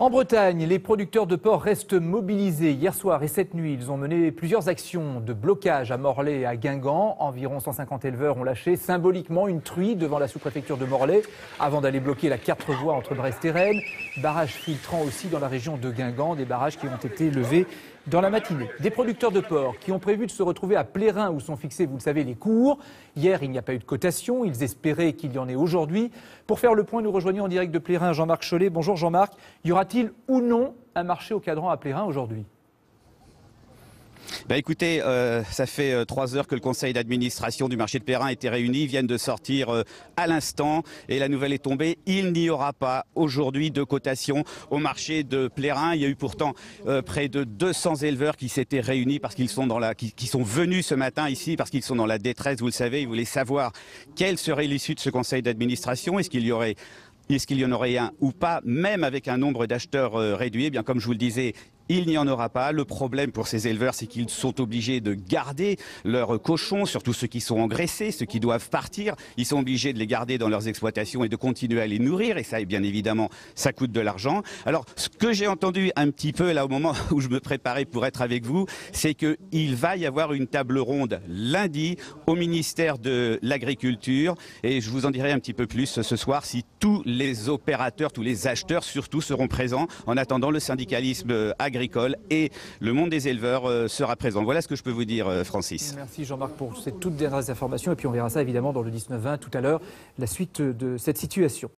En Bretagne, les producteurs de porc restent mobilisés. Hier soir et cette nuit, ils ont mené plusieurs actions de blocage à Morlaix et à Guingamp. Environ 150 éleveurs ont lâché symboliquement une truie devant la sous-préfecture de Morlaix avant d'aller bloquer la 4 voies entre Brest et Rennes. Barrages filtrant aussi dans la région de Guingamp, des barrages qui ont été levés dans la matinée. Des producteurs de porc qui ont prévu de se retrouver à Plérin où sont fixés, vous le savez, les cours. Hier, il n'y a pas eu de cotation. Ils espéraient qu'il y en ait aujourd'hui. Pour faire le point, nous rejoignons en direct de Plérin Jean-Marc Chollet. Bonjour Jean-Marc. Y aura-t-il ou non un marché au cadran à Plérin aujourd'hui ? Écoutez, ça fait 3 heures que le conseil d'administration du marché de Plérin était réuni. Ils viennent de sortir à l'instant et la nouvelle est tombée. Il n'y aura pas aujourd'hui de cotation au marché de Plérin. Il y a eu pourtant près de 200 éleveurs qui s'étaient réunis parce qu'ils sont qui sont venus ce matin ici parce qu'ils sont dans la détresse. Vous le savez, ils voulaient savoir quelle serait l'issue de ce conseil d'administration. Est-ce qu'il y en aurait un ou pas, même avec un nombre d'acheteurs réduit? Eh bien, comme je vous le disais, il n'y en aura pas. Le problème pour ces éleveurs, c'est qu'ils sont obligés de garder leurs cochons, surtout ceux qui sont engraissés, ceux qui doivent partir. Ils sont obligés de les garder dans leurs exploitations et de continuer à les nourrir. Et ça, bien évidemment, ça coûte de l'argent. Alors, ce que j'ai entendu un petit peu là au moment où je me préparais pour être avec vous, c'est qu'il va y avoir une table ronde lundi au ministère de l'Agriculture. Et je vous en dirai un petit peu plus ce soir si tous les opérateurs, tous les acheteurs surtout seront présents. En attendant, le syndicalisme agricole et le monde des éleveurs sera présent. Voilà ce que je peux vous dire, Francis. Merci Jean-Marc pour ces toutes dernières informations. Et puis on verra ça évidemment dans le 19-20 tout à l'heure, la suite de cette situation.